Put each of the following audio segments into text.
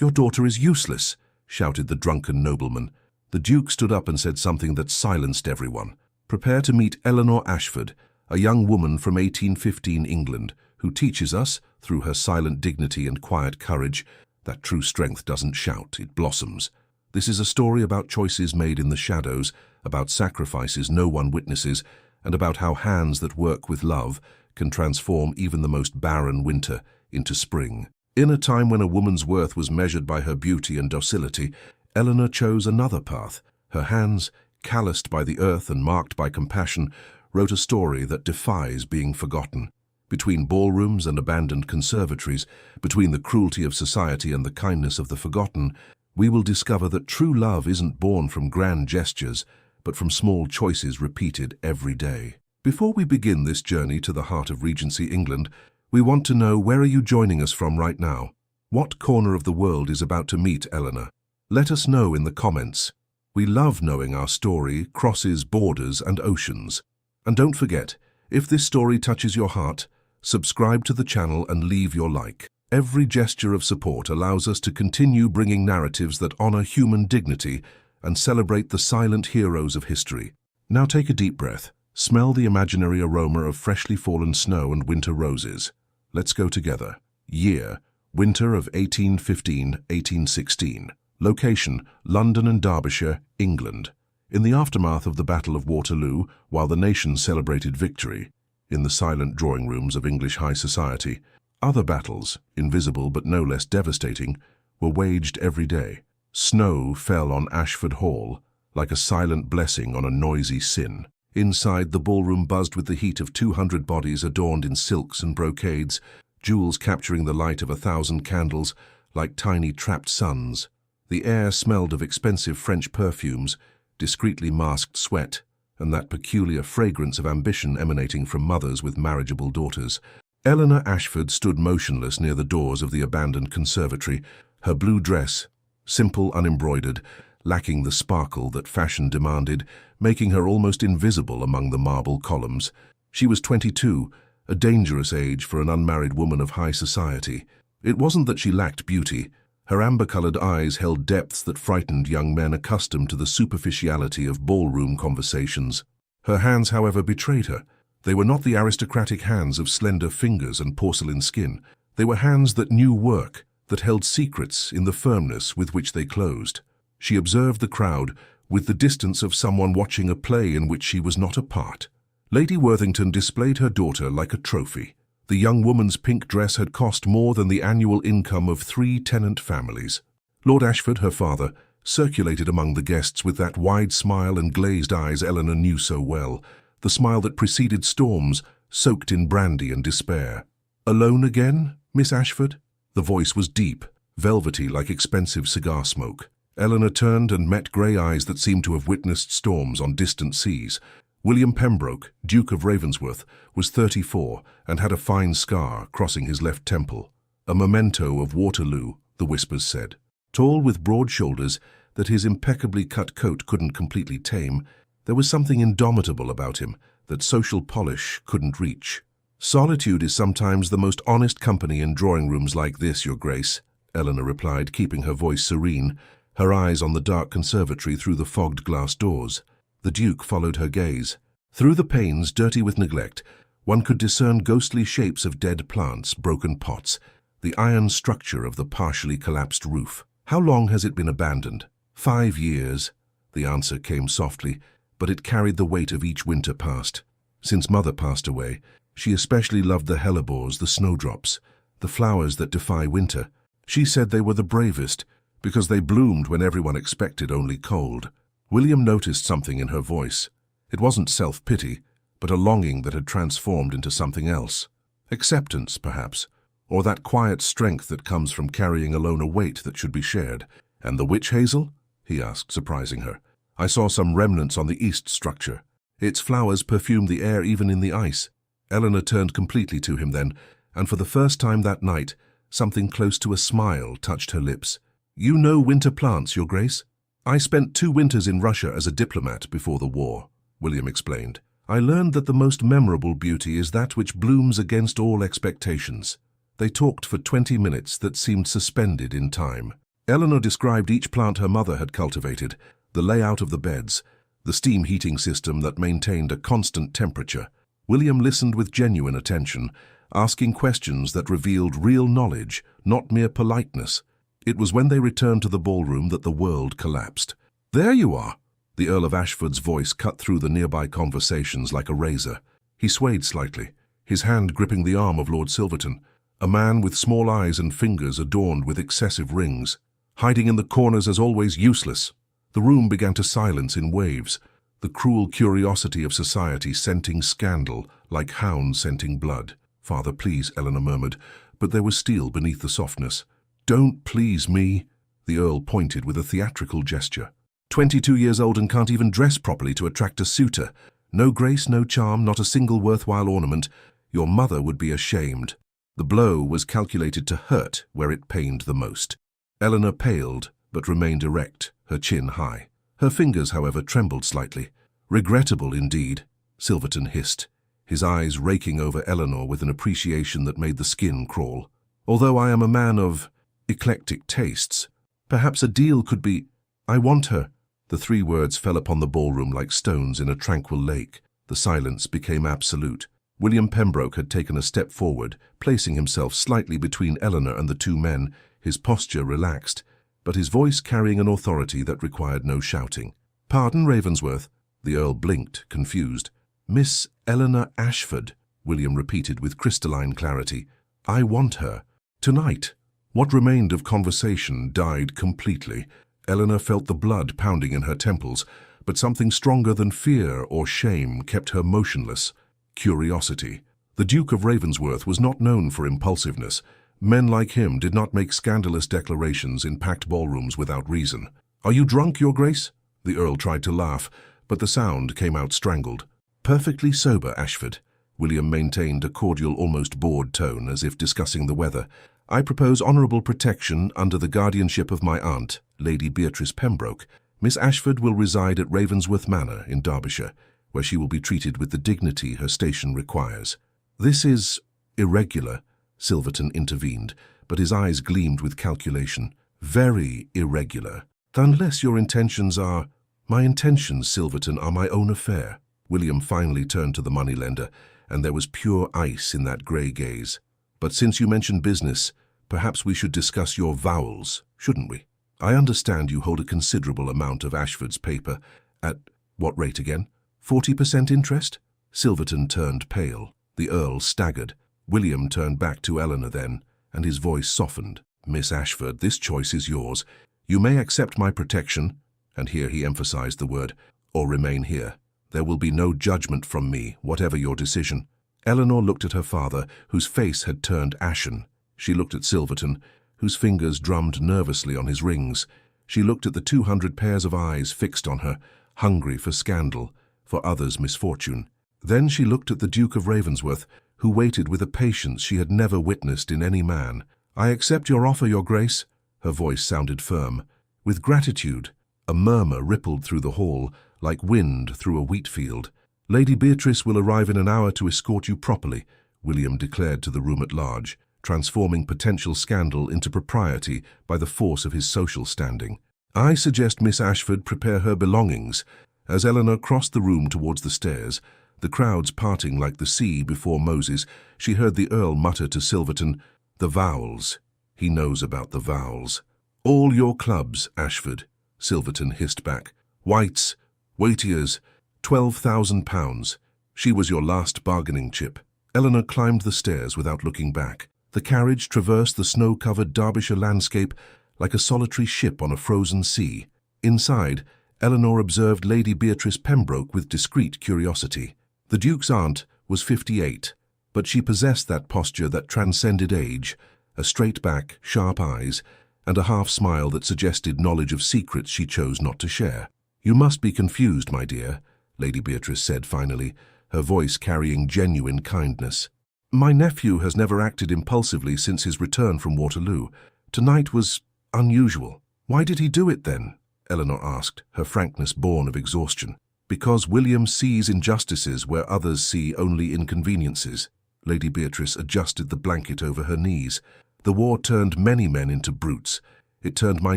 "Your daughter is useless," shouted the drunken nobleman. The Duke stood up and said something that silenced everyone. "Prepare to meet Eleanor Ashford, a young woman from 1815 England, who teaches us, through her silent dignity and quiet courage, that true strength doesn't shout, it blossoms. This is a story about choices made in the shadows, about sacrifices no one witnesses, and about how hands that work with love can transform even the most barren winter into spring." In a time when a woman's worth was measured by her beauty and docility, Eleanor chose another path. Her hands, calloused by the earth and marked by compassion, wrote a story that defies being forgotten. Between ballrooms and abandoned conservatories, between the cruelty of society and the kindness of the forgotten, we will discover that true love isn't born from grand gestures, but from small choices repeated every day. Before we begin this journey to the heart of Regency, England, we want to know, where are you joining us from right now? What corner of the world is about to meet Eleanor? Let us know in the comments. We love knowing our story crosses borders and oceans. And don't forget, if this story touches your heart, subscribe to the channel and leave your like. Every gesture of support allows us to continue bringing narratives that honor human dignity and celebrate the silent heroes of history. Now take a deep breath. Smell the imaginary aroma of freshly fallen snow and winter roses. Let's go together. Year: winter of 1815-1816. Location: London and Derbyshire, England. In the aftermath of the Battle of Waterloo, while the nation celebrated victory, in the silent drawing rooms of English high society, other battles, invisible but no less devastating, were waged every day. Snow fell on Ashford Hall, like a silent blessing on a noisy sin. Inside, the ballroom buzzed with the heat of 200 bodies adorned in silks and brocades, jewels capturing the light of 1,000 candles like tiny trapped suns. The air smelled of expensive French perfumes, discreetly masked sweat, and that peculiar fragrance of ambition emanating from mothers with marriageable daughters. Eleanor Ashford stood motionless near the doors of the abandoned conservatory, her blue dress, simple, unembroidered, lacking the sparkle that fashion demanded, making her almost invisible among the marble columns. She was 22, a dangerous age for an unmarried woman of high society. It wasn't that she lacked beauty. Her amber-colored eyes held depths that frightened young men accustomed to the superficiality of ballroom conversations. Her hands, however, betrayed her. They were not the aristocratic hands of slender fingers and porcelain skin. They were hands that knew work, that held secrets in the firmness with which they closed. She observed the crowd with the distance of someone watching a play in which she was not a part. Lady Worthington displayed her daughter like a trophy. The young woman's pink dress had cost more than the annual income of 3 tenant families. Lord Ashford, her father, circulated among the guests with that wide smile and glazed eyes Eleanor knew so well, the smile that preceded storms, soaked in brandy and despair. "Alone again, Miss Ashford?" The voice was deep, velvety like expensive cigar smoke. Eleanor turned and met grey eyes that seemed to have witnessed storms on distant seas. William Pembroke, Duke of Ravensworth, was 34 and had a fine scar crossing his left temple. A memento of Waterloo, the whispers said. Tall with broad shoulders that his impeccably cut coat couldn't completely tame, there was something indomitable about him that social polish couldn't reach. "Solitude is sometimes the most honest company in drawing rooms like this, Your Grace," Eleanor replied, keeping her voice serene, her eyes on the dark conservatory through the fogged glass doors. The Duke followed her gaze. Through the panes, dirty with neglect, one could discern ghostly shapes of dead plants, broken pots, the iron structure of the partially collapsed roof. "How long has it been abandoned?" 5 years, the answer came softly, but it carried the weight of each winter past. Since Mother passed away, she especially loved the hellebores, the snowdrops, the flowers that defy winter. She said they were the bravest, because they bloomed when everyone expected only cold. William noticed something in her voice. It wasn't self-pity, but a longing that had transformed into something else. Acceptance, perhaps, or that quiet strength that comes from carrying alone a weight that should be shared. "And the witch hazel?" he asked, surprising her. "I saw some remnants on the east structure. Its flowers perfumed the air even in the ice." Eleanor turned completely to him then, and for the first time that night, something close to a smile touched her lips. "You know winter plants, Your Grace?" "I spent 2 winters in Russia as a diplomat before the war," William explained. "I learned that the most memorable beauty is that which blooms against all expectations." They talked for 20 minutes that seemed suspended in time. Eleanor described each plant her mother had cultivated, the layout of the beds, the steam heating system that maintained a constant temperature. William listened with genuine attention, asking questions that revealed real knowledge, not mere politeness. It was when they returned to the ballroom that the world collapsed. "There you are!" The Earl of Ashford's voice cut through the nearby conversations like a razor. He swayed slightly, his hand gripping the arm of Lord Silverton, a man with small eyes and fingers adorned with excessive rings. Hiding in the corners as always useless. The room began to silence in waves, the cruel curiosity of society scenting scandal like hounds scenting blood. "Father, please," Eleanor murmured, but there was steel beneath the softness. "Don't please me," the Earl pointed with a theatrical gesture. 22 years old and can't even dress properly to attract a suitor. No grace, no charm, not a single worthwhile ornament. Your mother would be ashamed. The blow was calculated to hurt where it pained the most. Eleanor paled, but remained erect, her chin high. Her fingers, however, trembled slightly. "Regrettable indeed," Silverton hissed, his eyes raking over Eleanor with an appreciation that made the skin crawl. "Although I am a man of eclectic tastes, perhaps a deal could be—" "I want her." The 3 words fell upon the ballroom like stones in a tranquil lake. The silence became absolute. William Pembroke had taken a step forward, placing himself slightly between Eleanor and the 2 men, his posture relaxed, but his voice carrying an authority that required no shouting. "Pardon, Ravensworth." The Earl blinked, confused. "Miss Eleanor Ashford," William repeated with crystalline clarity. "I want her. Tonight." What remained of conversation died completely. Eleanor felt the blood pounding in her temples, but something stronger than fear or shame kept her motionless. Curiosity. The Duke of Ravensworth was not known for impulsiveness. Men like him did not make scandalous declarations in packed ballrooms without reason. "Are you drunk, Your Grace?" The Earl tried to laugh, but the sound came out strangled. "Perfectly sober, Ashford." William maintained a cordial, almost bored tone, as if discussing the weather. "I propose honourable protection under the guardianship of my aunt, Lady Beatrice Pembroke. Miss Ashford will reside at Ravensworth Manor in Derbyshire, where she will be treated with the dignity her station requires." "This is irregular," Silverton intervened, but his eyes gleamed with calculation. "Very irregular. Unless your intentions are—" "My intentions, Silverton, are my own affair." William finally turned to the moneylender, and there was pure ice in that grey gaze. "But since you mentioned business, perhaps we should discuss your vowels, shouldn't we? I understand you hold a considerable amount of Ashford's paper at what rate again? 40% interest?" Silverton turned pale. The Earl staggered. William turned back to Eleanor then, and his voice softened. "Miss Ashford, this choice is yours. You may accept my protection," and here he emphasized the word, "or remain here. There will be no judgment from me, whatever your decision." Eleanor looked at her father, whose face had turned ashen. She looked at Silverton, whose fingers drummed nervously on his rings. She looked at the 200 pairs of eyes fixed on her, hungry for scandal, for others' misfortune. Then she looked at the Duke of Ravensworth, who waited with a patience she had never witnessed in any man. "I accept your offer, Your Grace." Her voice sounded firm. "With gratitude." A murmur rippled through the hall, like wind through a wheat field. "Lady Beatrice will arrive in an hour to escort you properly," William declared to the room at large, transforming potential scandal into propriety by the force of his social standing. "I suggest Miss Ashford prepare her belongings." As Eleanor crossed the room towards the stairs, the crowds parting like the sea before Moses, she heard the Earl mutter to Silverton, "The vowels. He knows about the vowels." "All your clubs, Ashford," Silverton hissed back. "Whites, Waitiers, £12,000. She was your last bargaining chip." Eleanor climbed the stairs without looking back. The carriage traversed the snow-covered Derbyshire landscape like a solitary ship on a frozen sea. Inside, Eleanor observed Lady Beatrice Pembroke with discreet curiosity. The Duke's aunt was 58, but she possessed that posture that transcended age, a straight back, sharp eyes, and a half-smile that suggested knowledge of secrets she chose not to share. "You must be confused, my dear," Lady Beatrice said finally, her voice carrying genuine kindness. "My nephew has never acted impulsively since his return from Waterloo. Tonight was unusual." "Why did he do it then?" Eleanor asked, her frankness born of exhaustion. "Because William sees injustices where others see only inconveniences." Lady Beatrice adjusted the blanket over her knees. "The war turned many men into brutes. It turned my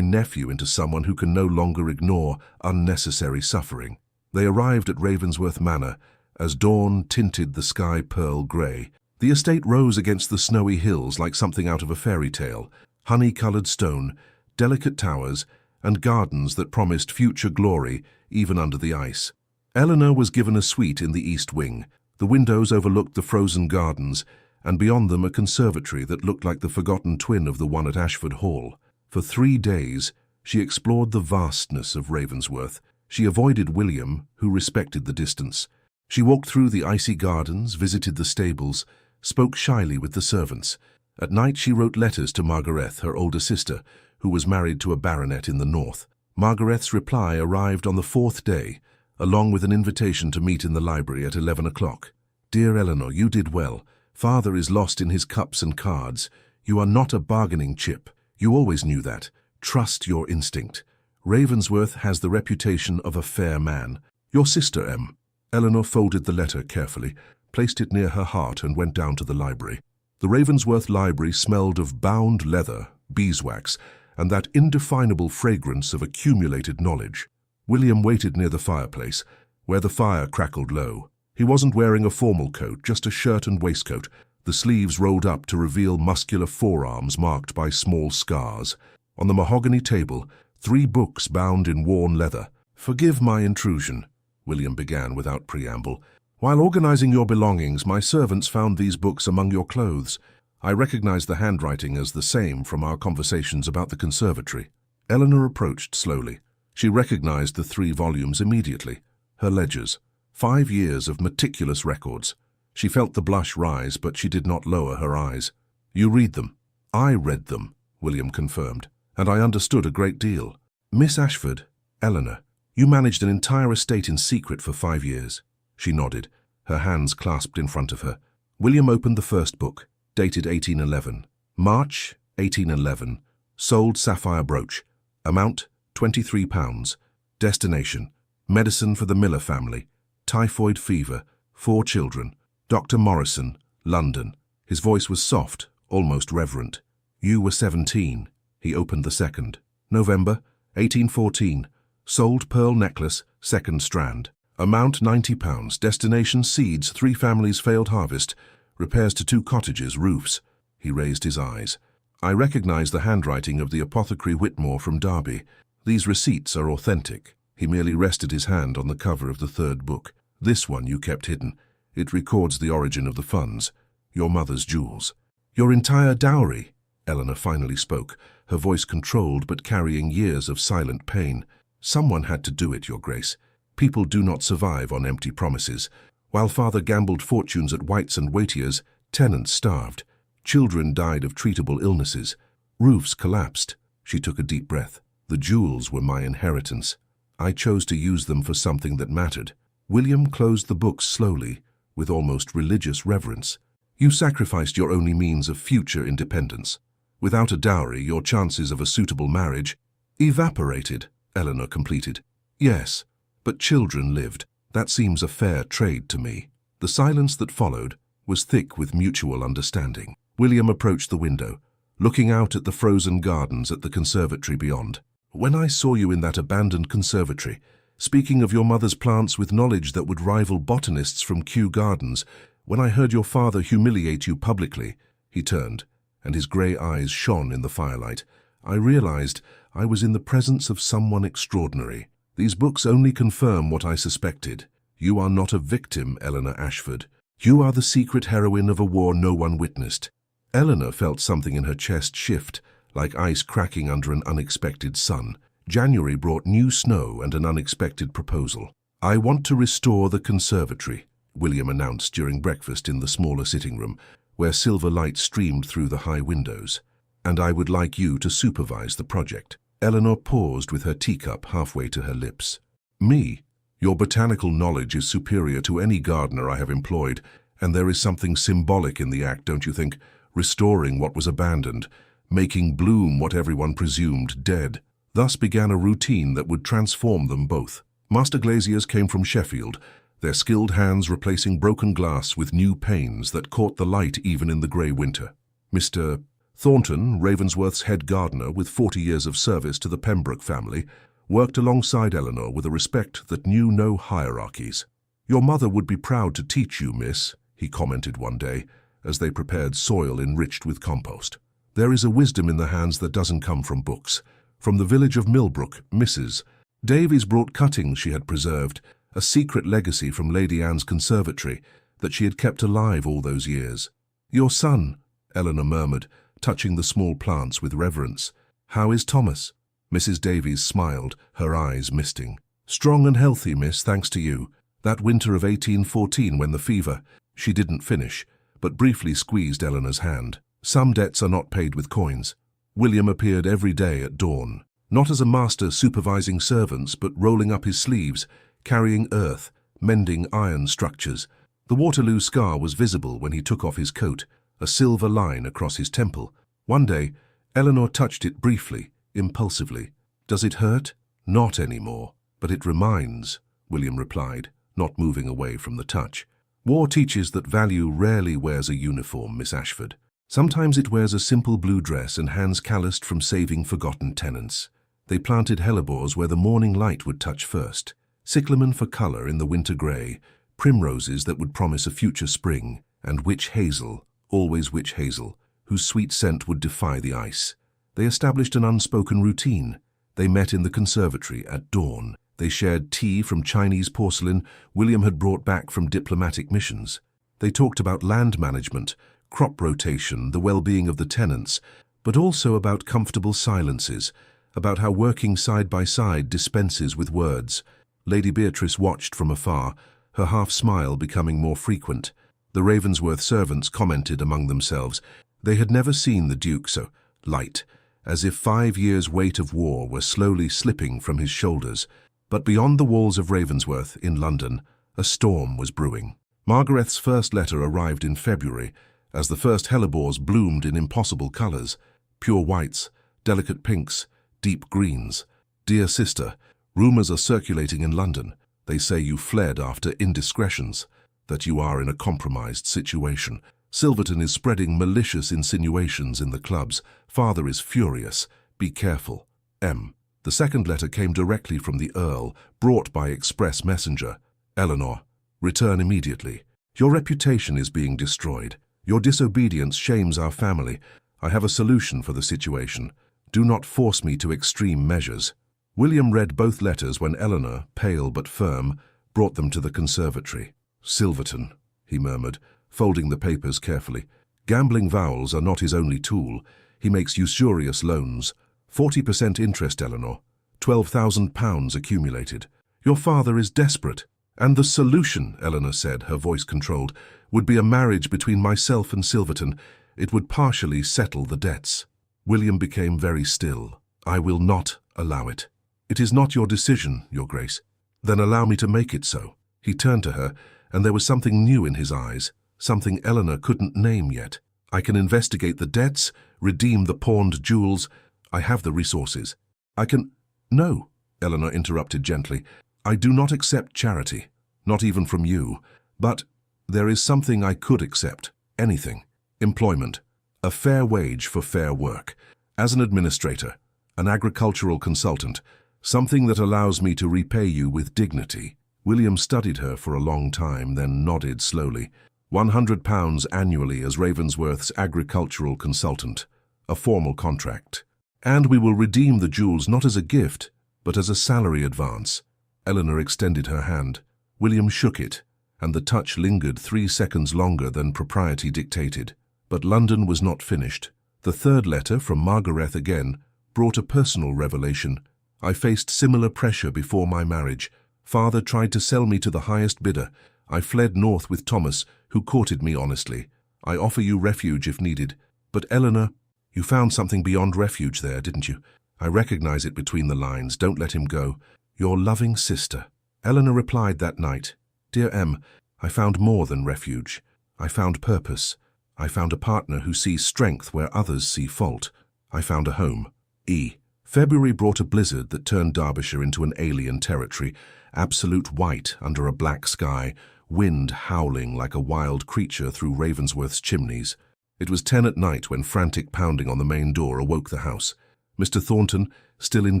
nephew into someone who can no longer ignore unnecessary suffering. They arrived at Ravensworth Manor as dawn tinted the sky pearl grey. The estate rose against the snowy hills like something out of a fairy tale, honey-coloured stone, delicate towers, and gardens that promised future glory even under the ice. Eleanor was given a suite in the east wing. The windows overlooked the frozen gardens, and beyond them a conservatory that looked like the forgotten twin of the one at Ashford Hall. For 3 days, she explored the vastness of Ravensworth. She avoided William, who respected the distance. She walked through the icy gardens, visited the stables, spoke shyly with the servants. At night she wrote letters to Margarethe, her older sister, who was married to a baronet in the north. Margarethe's reply arrived on the 4th day, along with an invitation to meet in the library at 11 o'clock. "Dear Eleanor, you did well. Father is lost in his cups and cards. You are not a bargaining chip. You always knew that. Trust your instinct. Ravensworth has the reputation of a fair man. Your sister, M." Eleanor folded the letter carefully, placed it near her heart, and went down to the library. The Ravensworth library smelled of bound leather, beeswax, and that indefinable fragrance of accumulated knowledge. William waited near the fireplace, where the fire crackled low. He wasn't wearing a formal coat, just a shirt and waistcoat, the sleeves rolled up to reveal muscular forearms marked by small scars. On the mahogany table, 3 books bound in worn leather. "Forgive my intrusion," William began without preamble. "While organizing your belongings, my servants found these books among your clothes. I recognized the handwriting as the same from our conversations about the conservatory." Eleanor approached slowly. She recognized the 3 volumes immediately. Her ledgers. 5 years of meticulous records. She felt the blush rise, but she did not lower her eyes. "You read them." "I read them," William confirmed, "and I understood a great deal." "Miss Ashford, Eleanor, you managed an entire estate in secret for 5 years." She nodded, her hands clasped in front of her. William opened the first book, dated 1811. March 1811. Sold sapphire brooch. Amount £23. Destination: medicine for the Miller family. Typhoid fever. 4 children. Dr. Morrison, London. His voice was soft, almost reverent. "You were 17. He opened the second. November 1814. Sold pearl necklace, 2nd strand. Amount £90. Destination: seeds, 3 families failed harvest. Repairs to 2 cottages, roofs. He raised his eyes. "I recognize the handwriting of the apothecary Whitmore from Derby. These receipts are authentic." He merely rested his hand on the cover of the 3rd book. "This one you kept hidden. It records the origin of the funds. Your mother's jewels." "Your entire dowry," Eleanor finally spoke, her voice controlled but carrying years of silent pain. "Someone had to do it, Your Grace. People do not survive on empty promises. While father gambled fortunes at White's and Waitier's, tenants starved. Children died of treatable illnesses. Roofs collapsed." She took a deep breath. "The jewels were my inheritance. I chose to use them for something that mattered." William closed the books slowly, with almost religious reverence. "You sacrificed your only means of future independence. Without a dowry, your chances of a suitable marriage—" "Evaporated," Eleanor completed. "Yes, but children lived. That seems a fair trade to me." The silence that followed was thick with mutual understanding. William approached the window, looking out at the frozen gardens at the conservatory beyond. "When I saw you in that abandoned conservatory, speaking of your mother's plants with knowledge that would rival botanists from Kew Gardens, when I heard your father humiliate you publicly," he turned, and his grey eyes shone in the firelight, "I realized I was in the presence of someone extraordinary. These books only confirm what I suspected. You are not a victim, Eleanor Ashford. You are the secret heroine of a war no one witnessed." Eleanor felt something in her chest shift, like ice cracking under an unexpected sun. January brought new snow and an unexpected proposal. "I want to restore the conservatory," William announced during breakfast in the smaller sitting room, where silver light streamed through the high windows. "And I would like you to supervise the project." Eleanor paused with her teacup halfway to her lips. "Me? Your botanical knowledge is superior to any gardener I have employed, and there is something symbolic in the act, don't you think? Restoring what was abandoned, making bloom what everyone presumed dead." Thus began a routine that would transform them both. Master glaziers came from Sheffield, their skilled hands replacing broken glass with new panes that caught the light even in the grey winter. Mr. Thornton, Ravensworth's head gardener with 40 years of service to the Pembroke family, worked alongside Eleanor with a respect that knew no hierarchies. "Your mother would be proud to teach you, miss," he commented one day, as they prepared soil enriched with compost. "There is a wisdom in the hands that doesn't come from books." From the village of Millbrook, Mrs. Davies brought cuttings she had preserved, a secret legacy from Lady Anne's conservatory that she had kept alive all those years. "Your son," Eleanor murmured, touching the small plants with reverence. "How is Thomas?" Mrs. Davies smiled, her eyes misting. "Strong and healthy, miss, thanks to you. That winter of 1814 when the fever—" She didn't finish, but briefly squeezed Eleanor's hand. "Some debts are not paid with coins." William appeared every day at dawn, not as a master supervising servants, but rolling up his sleeves, carrying earth, mending iron structures. The Waterloo scar was visible when he took off his coat, a silver line across his temple. One day, Eleanor touched it briefly, impulsively. "Does it hurt?" "Not anymore, but it reminds," William replied, not moving away from the touch. "War teaches that value rarely wears a uniform, Miss Ashford. Sometimes it wears a simple blue dress and hands calloused from saving forgotten tenants." They planted hellebores where the morning light would touch first, cyclamen for colour in the winter grey, primroses that would promise a future spring, and witch hazel, always witch hazel, whose sweet scent would defy the ice. They established an unspoken routine. They met in the conservatory at dawn. They shared tea from Chinese porcelain William had brought back from diplomatic missions. They talked about land management, crop rotation, the well-being of the tenants, but also about comfortable silences, about how working side by side dispenses with words. Lady Beatrice watched from afar, her half-smile becoming more frequent. The Ravensworth servants commented among themselves. They had never seen the Duke so light, as if 5 years' weight of war were slowly slipping from his shoulders. But beyond the walls of Ravensworth, in London, a storm was brewing. Margaret's first letter arrived in February, as the first hellebores bloomed in impossible colours, pure whites, delicate pinks, deep greens. "Dear sister, rumours are circulating in London. They say you fled after indiscretions, that you are in a compromised situation. Silverton is spreading malicious insinuations in the clubs. Father is furious. Be careful. M." The second letter came directly from the Earl, brought by express messenger. "Eleanor, return immediately. Your reputation is being destroyed. Your disobedience shames our family. I have a solution for the situation. Do not force me to extreme measures." William read both letters when Eleanor, pale but firm, brought them to the conservatory. "Silverton," he murmured, folding the papers carefully. "Gambling vowels are not his only tool. He makes usurious loans. 40% interest, Eleanor. £12,000 accumulated. Your father is desperate. And the solution," Eleanor said, her voice controlled, "would be a marriage between myself and Silverton. It would partially settle the debts." William became very still. "I will not allow it." "It is not your decision, Your Grace." "Then allow me to make it so." He turned to her, and there was something new in his eyes, something Eleanor couldn't name yet. "I can investigate the debts, redeem the pawned jewels. I have the resources. I can—" "No," Eleanor interrupted gently. "I do not accept charity, not even from you. But there is something I could accept. Anything. Employment. A fair wage for fair work. As an administrator, an agricultural consultant, something that allows me to repay you with dignity." William studied her for a long time, then nodded slowly. £100 annually as Ravensworth's agricultural consultant. A formal contract. "And we will redeem the jewels not as a gift, but as a salary advance." Eleanor extended her hand. William shook it, and the touch lingered 3 seconds longer than propriety dictated. But London was not finished. The third letter, from Margaret again, brought a personal revelation. "I faced similar pressure before my marriage. Father tried to sell me to the highest bidder. I fled north with Thomas, who courted me honestly. I offer you refuge if needed. But Eleanor, you found something beyond refuge there, didn't you? I recognize it between the lines. Don't let him go. Your loving sister." Eleanor replied that night, "Dear M, I found more than refuge. I found purpose. I found a partner who sees strength where others see fault. I found a home." E. February brought a blizzard that turned Derbyshire into an alien territory, absolute white under a black sky, wind howling like a wild creature through Ravensworth's chimneys. It was 10 at night when frantic pounding on the main door awoke the house. Mr. Thornton, still in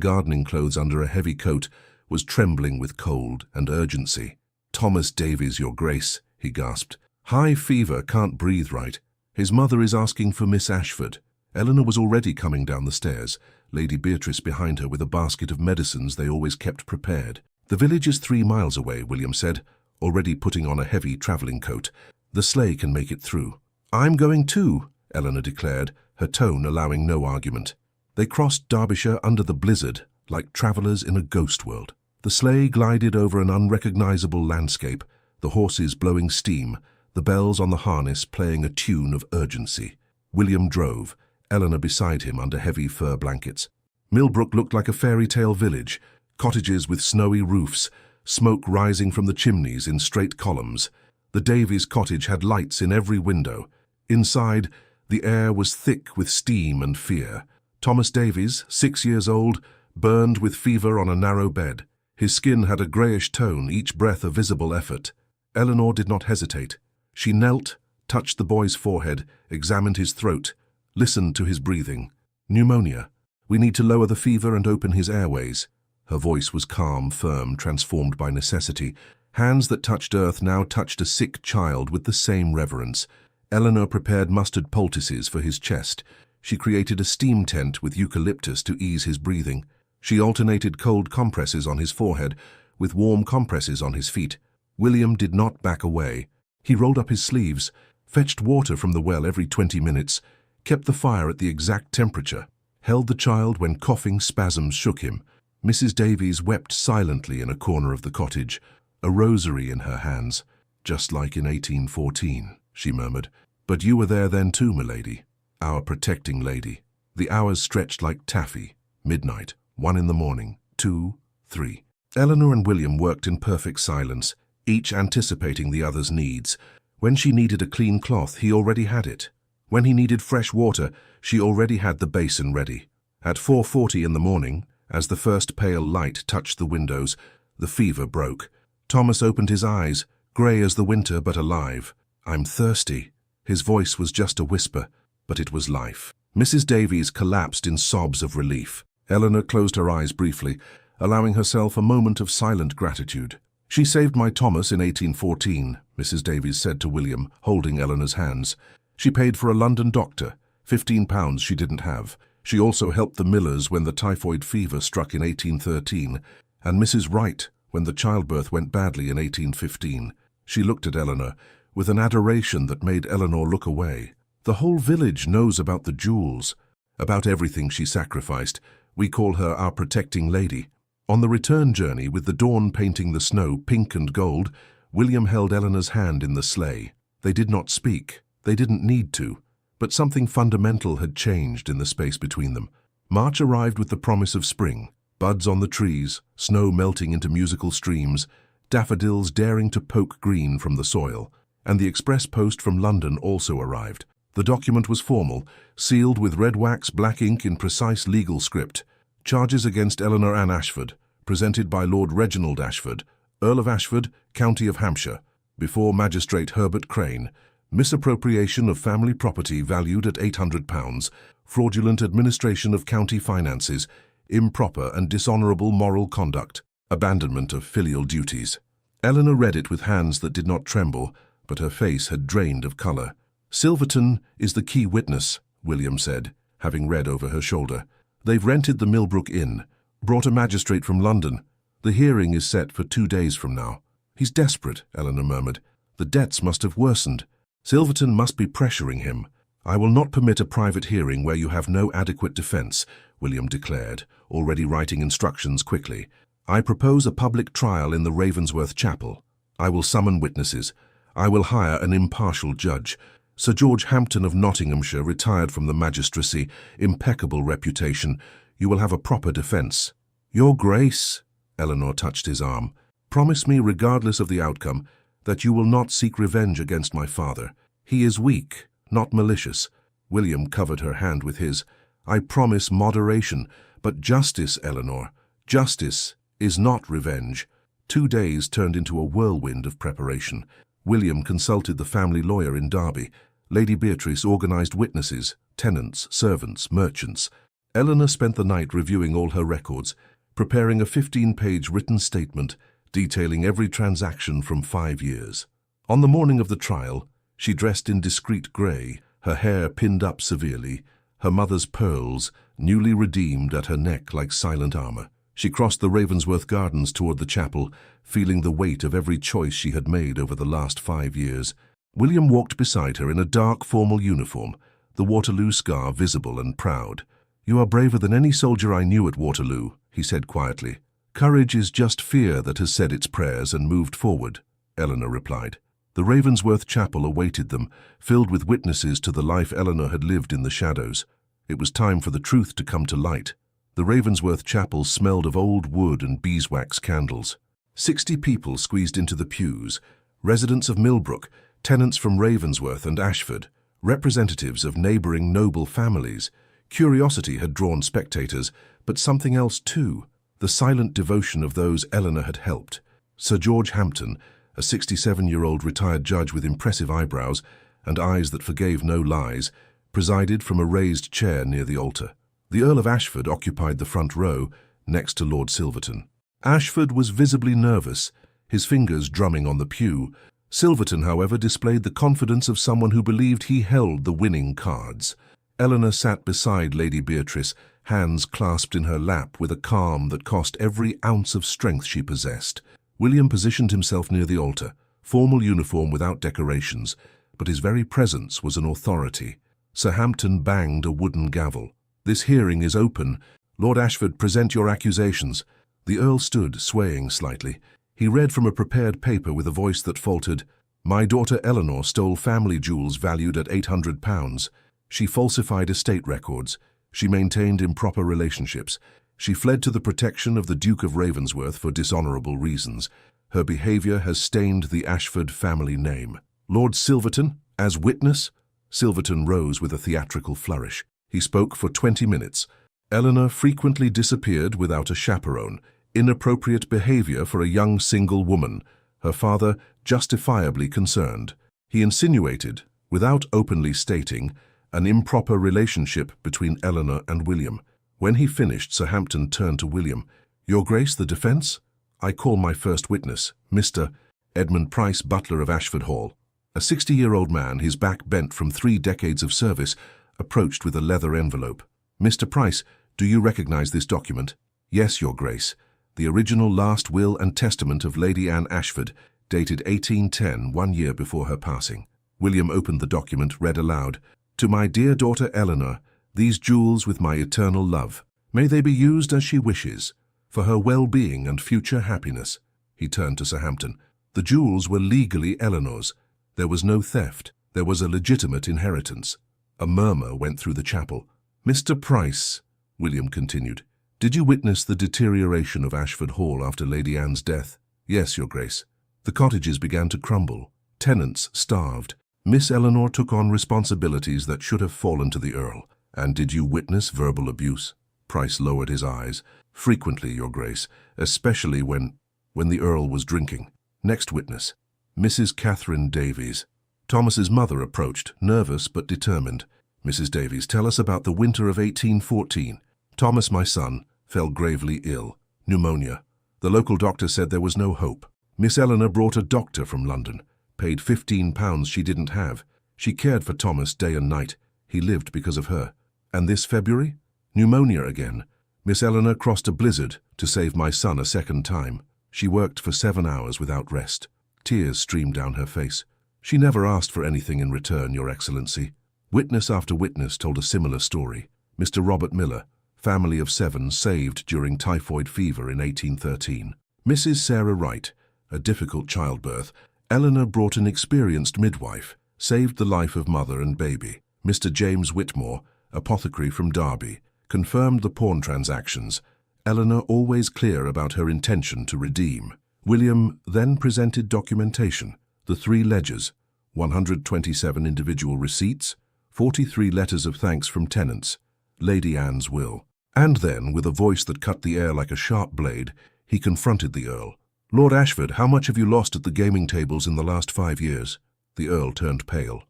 gardening clothes under a heavy coat, was trembling with cold and urgency. "Thomas Davies, Your Grace," he gasped. "High fever, can't breathe right. His mother is asking for Miss Ashford." Eleanor was already coming down the stairs, Lady Beatrice behind her with a basket of medicines they always kept prepared. "The village is 3 miles away," William said, already putting on a heavy travelling coat. "The sleigh can make it through." "I'm going too," Eleanor declared, her tone allowing no argument. They crossed Derbyshire under the blizzard, like travellers in a ghost world. The sleigh glided over an unrecognizable landscape, the horses blowing steam, the bells on the harness playing a tune of urgency. William drove, Eleanor beside him under heavy fur blankets. Millbrook looked like a fairy tale village, cottages with snowy roofs, smoke rising from the chimneys in straight columns. The Davies cottage had lights in every window. Inside, the air was thick with steam and fear. Thomas Davies, 6 years old, burned with fever on a narrow bed. His skin had a greyish tone, each breath a visible effort. Eleanor did not hesitate. She knelt, touched the boy's forehead, examined his throat, listened to his breathing. "Pneumonia. We need to lower the fever and open his airways." Her voice was calm, firm, transformed by necessity. Hands that touched earth now touched a sick child with the same reverence. Eleanor prepared mustard poultices for his chest. She created a steam tent with eucalyptus to ease his breathing. She alternated cold compresses on his forehead with warm compresses on his feet. William did not back away. He rolled up his sleeves, fetched water from the well every 20 minutes, kept the fire at the exact temperature, held the child when coughing spasms shook him. Mrs. Davies wept silently in a corner of the cottage, a rosary in her hands. "Just like in 1814, she murmured. "But you were there then too, milady, our protecting lady." The hours stretched like taffy. Midnight, 1 in the morning, 2, 3. Eleanor and William worked in perfect silence, each anticipating the other's needs. When she needed a clean cloth, he already had it. When he needed fresh water, she already had the basin ready. At 4:40 in the morning, as the first pale light touched the windows, the fever broke. Thomas opened his eyes, grey as the winter but alive. "I'm thirsty." His voice was just a whisper, but it was life. Mrs. Davies collapsed in sobs of relief. Eleanor closed her eyes briefly, allowing herself a moment of silent gratitude. "She saved my Thomas in 1814, Mrs. Davies said to William, holding Eleanor's hands. "She paid for a London doctor, £15 she didn't have. She also helped the Millers when the typhoid fever struck in 1813, and Mrs. Wright when the childbirth went badly in 1815. She looked at Eleanor with an adoration that made Eleanor look away. "The whole village knows about the jewels, about everything she sacrificed. We call her our protecting lady." On the return journey, with the dawn painting the snow pink and gold, William held Eleanor's hand in the sleigh. They did not speak. They didn't need to. But something fundamental had changed in the space between them. March arrived with the promise of spring. Buds on the trees, snow melting into musical streams, daffodils daring to poke green from the soil. And the express post from London also arrived. The document was formal, sealed with red wax black ink in precise legal script. Charges against Eleanor Ann Ashford, presented by Lord Reginald Ashford, Earl of Ashford, County of Hampshire, before Magistrate Herbert Crane. Misappropriation of family property valued at £800, fraudulent administration of county finances, improper and dishonourable moral conduct, abandonment of filial duties. Eleanor read it with hands that did not tremble, but her face had drained of colour. "Silverton is the key witness," William said, having read over her shoulder. "They've rented the Millbrook Inn, brought a magistrate from London. The hearing is set for 2 days from now." "He's desperate," Eleanor murmured. "The debts must have worsened. Silverton must be pressuring him." "I will not permit a private hearing where you have no adequate defence," William declared, already writing instructions quickly. "I propose a public trial in the Ravensworth Chapel. I will summon witnesses. I will hire an impartial judge. Sir George Hampton of Nottinghamshire, retired from the magistracy, impeccable reputation. You will have a proper defence." "Your Grace," Eleanor touched his arm, "promise me, regardless of the outcome, that you will not seek revenge against my father. He is weak, not malicious." William covered her hand with his. "I promise moderation, but justice, Eleanor. Justice is not revenge." 2 days turned into a whirlwind of preparation. William consulted the family lawyer in Derby. Lady Beatrice organised witnesses, tenants, servants, merchants. Eleanor spent the night reviewing all her records, preparing a 15-page written statement detailing every transaction from 5 years. On the morning of the trial, she dressed in discreet grey, her hair pinned up severely, her mother's pearls, newly redeemed at her neck like silent armour. She crossed the Ravensworth gardens toward the chapel, feeling the weight of every choice she had made over the last 5 years. William walked beside her in a dark formal uniform, the Waterloo scar visible and proud. "You are braver than any soldier I knew at Waterloo," he said quietly. "Courage is just fear that has said its prayers and moved forward," Eleanor replied. The Ravensworth chapel awaited them, filled with witnesses to the life Eleanor had lived in the shadows. It was time for the truth to come to light. The Ravensworth chapel smelled of old wood and beeswax candles. 60 people squeezed into the pews, residents of Millbrook, tenants from Ravensworth and Ashford, representatives of neighbouring noble families. Curiosity had drawn spectators, but something else too, the silent devotion of those Eleanor had helped. Sir George Hampton, a 67-year-old retired judge with impressive eyebrows and eyes that forgave no lies, presided from a raised chair near the altar. The Earl of Ashford occupied the front row, next to Lord Silverton. Ashford was visibly nervous, his fingers drumming on the pew. Silverton, however, displayed the confidence of someone who believed he held the winning cards. Eleanor sat beside Lady Beatrice, hands clasped in her lap with a calm that cost every ounce of strength she possessed. William positioned himself near the altar, formal uniform without decorations, but his very presence was an authority. Sir Hampton banged a wooden gavel. "This hearing is open. Lord Ashford, present your accusations." The Earl stood, swaying slightly. He read from a prepared paper with a voice that faltered. "My daughter Eleanor stole family jewels valued at £800. She falsified estate records. She maintained improper relationships. She fled to the protection of the Duke of Ravensworth for dishonourable reasons. Her behaviour has stained the Ashford family name." "Lord Silverton, as witness?" Silverton rose with a theatrical flourish. He spoke for 20 minutes. "Eleanor frequently disappeared without a chaperone. Inappropriate behaviour for a young single woman. Her father justifiably concerned. He insinuated, without openly stating, an improper relationship between Eleanor and William." When he finished, Sir Hampton turned to William. "Your Grace, the defence?" "I call my first witness, Mr. Edmund Price, butler of Ashford Hall." A 60-year-old man, his back bent from 3 decades of service, approached with a leather envelope. "Mr. Price, do you recognise this document?" "Yes, Your Grace. The original last will and testament of Lady Anne Ashford, dated 1810, 1 year before her passing." William opened the document, read aloud. "To my dear daughter Eleanor, these jewels with my eternal love. May they be used as she wishes, for her well-being and future happiness." He turned to Sir Hampton. "The jewels were legally Eleanor's. There was no theft. There was a legitimate inheritance." A murmur went through the chapel. "Mr. Price," William continued, "did you witness the deterioration of Ashford Hall after Lady Anne's death?" "Yes, Your Grace. The cottages began to crumble. Tenants starved. Miss Eleanor took on responsibilities that should have fallen to the Earl." "And did you witness verbal abuse?" Price lowered his eyes. "Frequently, Your Grace, especially when the Earl was drinking." Next witness, Mrs. Catherine Davies. Thomas's mother approached, nervous but determined. "Mrs. Davies, tell us about the winter of 1814. Thomas, my son, fell gravely ill. Pneumonia. The local doctor said there was no hope. Miss Eleanor brought a doctor from London, paid £15 she didn't have. She cared for Thomas day and night. He lived because of her. And this February? Pneumonia again. Miss Eleanor crossed a blizzard to save my son a second time. She worked for 7 hours without rest. Tears streamed down her face. She never asked for anything in return, Your Excellency." Witness after witness told a similar story. Mr. Robert Miller, family of 7, saved during typhoid fever in 1813. Mrs. Sarah Wright, a difficult childbirth. Eleanor brought an experienced midwife, saved the life of mother and baby. Mr. James Whitmore, apothecary from Derby, confirmed the pawn transactions. Eleanor always clear about her intention to redeem. William then presented documentation, the 3 ledgers, 127 individual receipts, 43 letters of thanks from tenants, Lady Anne's will. And then, with a voice that cut the air like a sharp blade, he confronted the Earl. "Lord Ashford, how much have you lost at the gaming tables in the last 5 years?" The Earl turned pale.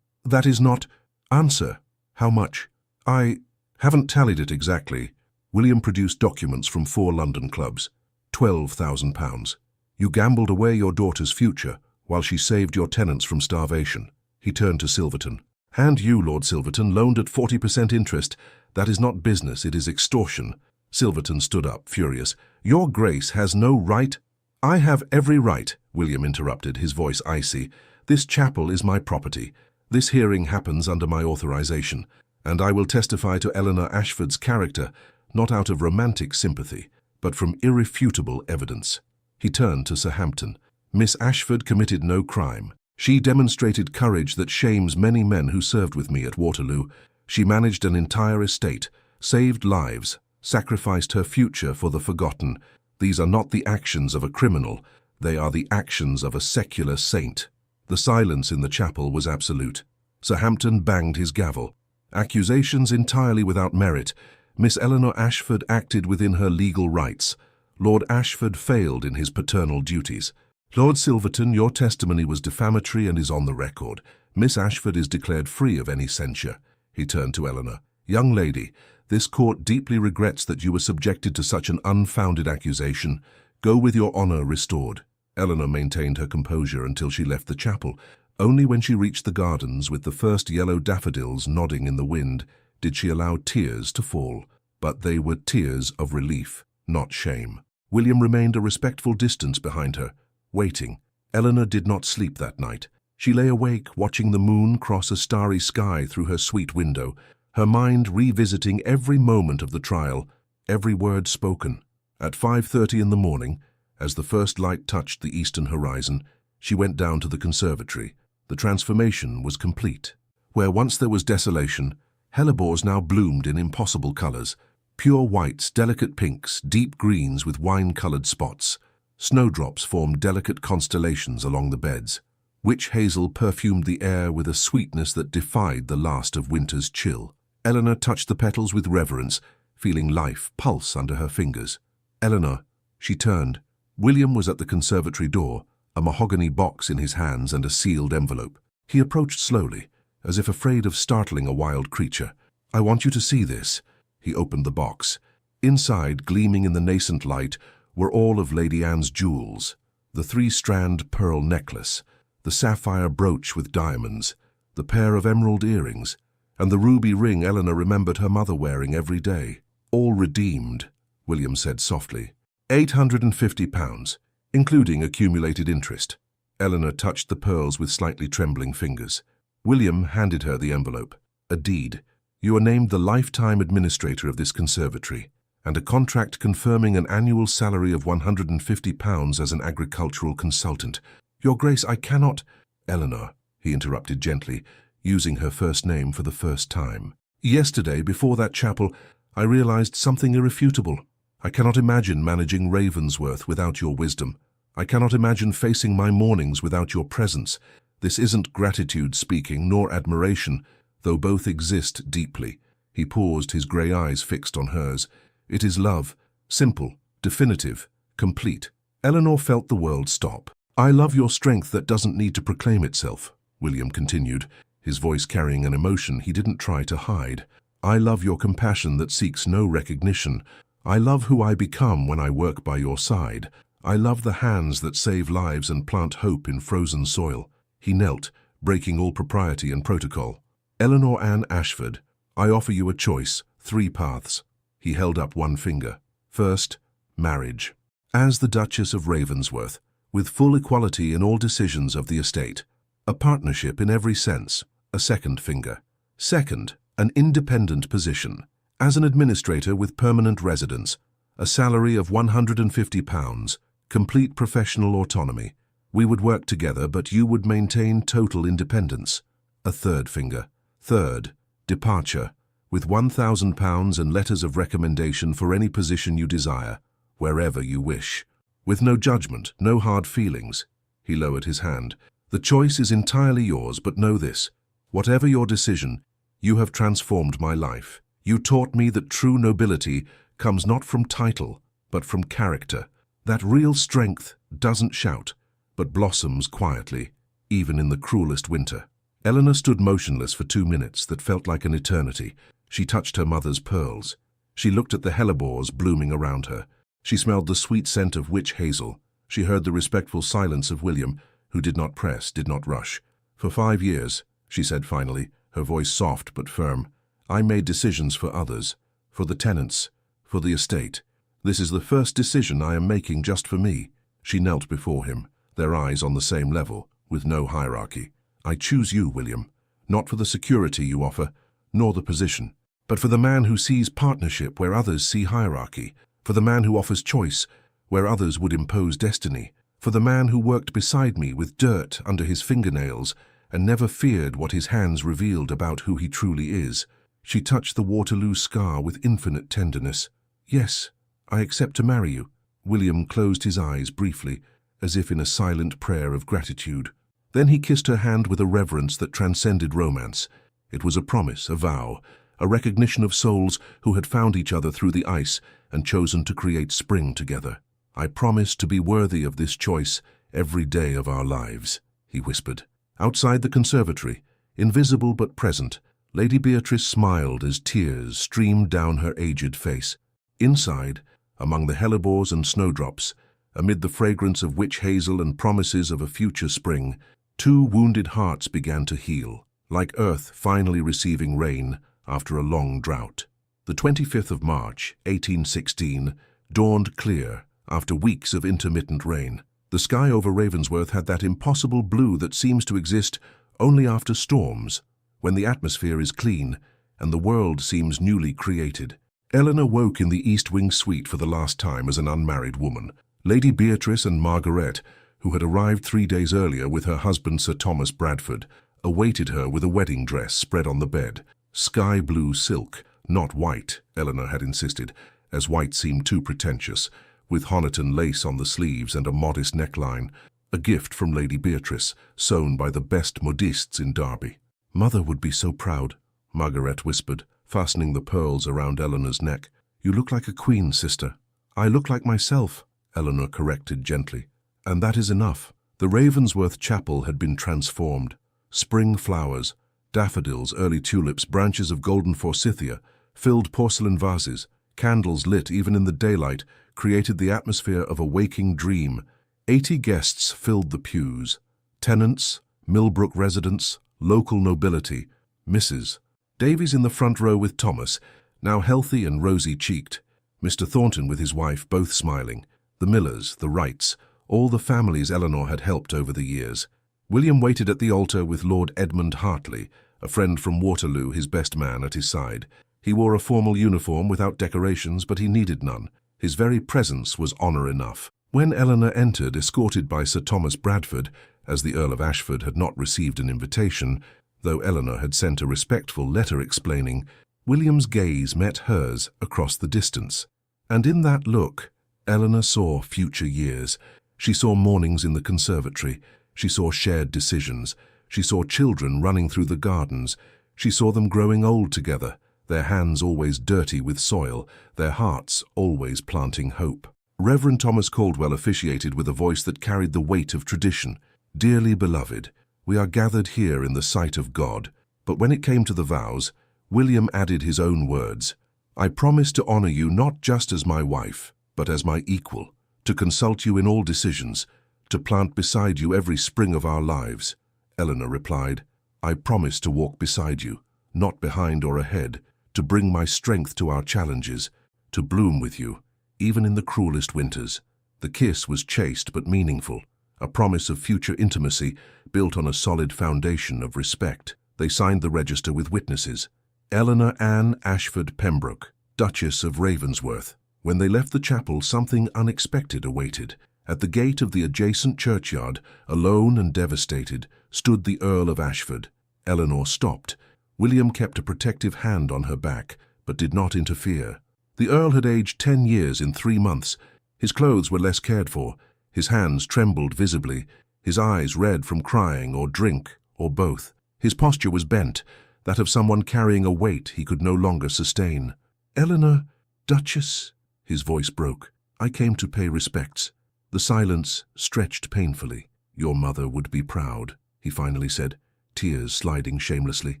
That is not... Answer. How much? I haven't tallied it exactly. William produced documents from 4 London clubs. £12,000. You gambled away your daughter's future while she saved your tenants from starvation. He turned to Silverton. And you, Lord Silverton, loaned at 40% interest. That is not business, it is extortion. Silverton stood up, furious. Your Grace has no right... I have every right, William interrupted, his voice icy. This chapel is my property. This hearing happens under my authorization, and I will testify to Eleanor Ashford's character, not out of romantic sympathy, but from irrefutable evidence. He turned to Sir Hampton. Miss Ashford committed no crime. She demonstrated courage that shames many men who served with me at Waterloo. She managed an entire estate, saved lives, sacrificed her future for the forgotten. These are not the actions of a criminal, they are the actions of a secular saint. The silence in the chapel was absolute. Sir Hampton banged his gavel. Accusations entirely without merit. Miss Eleanor Ashford acted within her legal rights. Lord Ashford failed in his paternal duties. Lord Silverton, your testimony was defamatory and is on the record. Miss Ashford is declared free of any censure. He turned to Eleanor. Young lady, this court deeply regrets that you were subjected to such an unfounded accusation. Go with your honor restored. Eleanor maintained her composure until she left the chapel. Only when she reached the gardens with the first yellow daffodils nodding in the wind did she allow tears to fall. But they were tears of relief, not shame. William remained a respectful distance behind her, waiting. Eleanor did not sleep that night. She lay awake, watching the moon cross a starry sky through her suite window, her mind revisiting every moment of the trial, every word spoken. At 5:30 in the morning, as the first light touched the eastern horizon, she went down to the conservatory. The transformation was complete. Where once there was desolation, hellebores now bloomed in impossible colors. Pure whites, delicate pinks, deep greens with wine-colored spots. Snowdrops formed delicate constellations along the beds. Witch hazel perfumed the air with a sweetness that defied the last of winter's chill. Eleanor touched the petals with reverence, feeling life pulse under her fingers. Eleanor, she turned. William was at the conservatory door, a mahogany box in his hands and a sealed envelope. He approached slowly, as if afraid of startling a wild creature. I want you to see this. He opened the box. Inside, gleaming in the nascent light, were all of Lady Anne's jewels. The 3-strand pearl necklace, the sapphire brooch with diamonds, the pair of emerald earrings, and the ruby ring Eleanor remembered her mother wearing every day. All redeemed, William said softly. £850, including accumulated interest. Eleanor touched the pearls with slightly trembling fingers. William handed her the envelope. A deed. You are named the lifetime administrator of this conservatory, and a contract confirming an annual salary of £150 as an agricultural consultant. Your Grace, I cannot... Eleanor, he interrupted gently, using her first name for the first time. Yesterday, before that chapel, I realized something irrefutable. I cannot imagine managing Ravensworth without your wisdom. I cannot imagine facing my mornings without your presence. This isn't gratitude speaking, nor admiration, though both exist deeply. He paused, his grey eyes fixed on hers. It is love, simple, definitive, complete. Eleanor felt the world stop. I love your strength that doesn't need to proclaim itself, William continued, his voice carrying an emotion he didn't try to hide. I love your compassion that seeks no recognition. I love who I become when I work by your side. I love the hands that save lives and plant hope in frozen soil. He knelt, breaking all propriety and protocol. Eleanor Anne Ashford, I offer you a choice, 3 paths. He held up one finger. First, marriage. As the Duchess of Ravensworth, with full equality in all decisions of the estate. A partnership in every sense. A second finger. Second, an independent position. As an administrator with permanent residence, a salary of £150, complete professional autonomy. We would work together, but you would maintain total independence. A third finger. Third, departure, with £1,000 and letters of recommendation for any position you desire, wherever you wish. With no judgment, no hard feelings. He lowered his hand. The choice is entirely yours, but know this. Whatever your decision, you have transformed my life. You taught me that true nobility comes not from title, but from character. That real strength doesn't shout, but blossoms quietly, even in the cruelest winter. Eleanor stood motionless for 2 minutes that felt like an eternity. She touched her mother's pearls. She looked at the hellebores blooming around her. She smelled the sweet scent of witch hazel. She heard the respectful silence of William, who did not press, did not rush. "For 5 years," she said finally, her voice soft but firm, "I made decisions for others, for the tenants, for the estate. This is the first decision I am making just for me." She knelt before him, their eyes on the same level, with no hierarchy. "I choose you, William, not for the security you offer, nor the position, but for the man who sees partnership where others see hierarchy, for the man who offers choice where others would impose destiny, for the man who worked beside me with dirt under his fingernails and never feared what his hands revealed about who he truly is." She touched the Waterloo scar with infinite tenderness. "Yes, I accept to marry you." William closed his eyes briefly, as if in a silent prayer of gratitude. Then he kissed her hand with a reverence that transcended romance. It was a promise, a vow, a recognition of souls who had found each other through the ice and chosen to create spring together. "I promise to be worthy of this choice every day of our lives," he whispered. Outside the conservatory, invisible but present, Lady Beatrice smiled as tears streamed down her aged face. Inside, among the hellebores and snowdrops, amid the fragrance of witch hazel and promises of a future spring, 2 wounded hearts began to heal, like earth finally receiving rain after a long drought. The 25th of March, 1816, dawned clear after weeks of intermittent rain. The sky over Ravensworth had that impossible blue that seems to exist only after storms, when the atmosphere is clean and the world seems newly created. Eleanor woke in the East Wing suite for the last time as an unmarried woman. Lady Beatrice and Margaret, who had arrived 3 days earlier with her husband Sir Thomas Bradford, awaited her with a wedding dress spread on the bed. Sky blue silk, not white, Eleanor had insisted, as white seemed too pretentious, with Honiton lace on the sleeves and a modest neckline, a gift from Lady Beatrice, sewn by the best modistes in Derby. "Mother would be so proud," Margaret whispered, fastening the pearls around Eleanor's neck. "You look like a queen, sister." "I look like myself," Eleanor corrected gently. "And that is enough." The Ravensworth chapel had been transformed. Spring flowers, daffodils, early tulips, branches of golden forsythia, filled porcelain vases, candles lit even in the daylight, created the atmosphere of a waking dream. 80 guests filled the pews. Tenants, Millbrook residents, local nobility, Mrs. Davies in the front row with Thomas, now healthy and rosy-cheeked, Mr. Thornton with his wife, both smiling, the Millers, the Wrights, all the families Eleanor had helped over the years. William waited at the altar with Lord Edmund Hartley, a friend from Waterloo, his best man, at his side. He wore a formal uniform without decorations, but he needed none. His very presence was honour enough. When Eleanor entered, escorted by Sir Thomas Bradford, as the Earl of Ashford had not received an invitation, though Eleanor had sent a respectful letter explaining, William's gaze met hers across the distance. And in that look, Eleanor saw future years. She saw mornings in the conservatory. She saw shared decisions. She saw children running through the gardens. She saw them growing old together, their hands always dirty with soil, their hearts always planting hope. Reverend Thomas Caldwell officiated with a voice that carried the weight of tradition. "Dearly beloved, we are gathered here in the sight of God." But when it came to the vows, William added his own words. "I promise to honour you not just as my wife, but as my equal, to consult you in all decisions, to plant beside you every spring of our lives." Eleanor replied, "I promise to walk beside you, not behind or ahead, to bring my strength to our challenges, to bloom with you, even in the cruelest winters." The kiss was chaste but meaningful, a promise of future intimacy built on a solid foundation of respect. They signed the register with witnesses. Eleanor Anne Ashford Pembroke, Duchess of Ravensworth. When they left the chapel, something unexpected awaited. At the gate of the adjacent churchyard, alone and devastated, stood the Earl of Ashford. Eleanor stopped. William kept a protective hand on her back, but did not interfere. The Earl had aged 10 years in 3 months. His clothes were less cared for. His hands trembled visibly. His eyes red from crying or drink, or both. His posture was bent, that of someone carrying a weight he could no longer sustain. "Eleanor, Duchess," his voice broke. "I came to pay respects." The silence stretched painfully. "Your mother would be proud," he finally said. tears sliding shamelessly.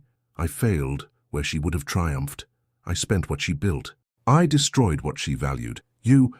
I failed where she would have triumphed. I spent what she built. I destroyed what she valued. You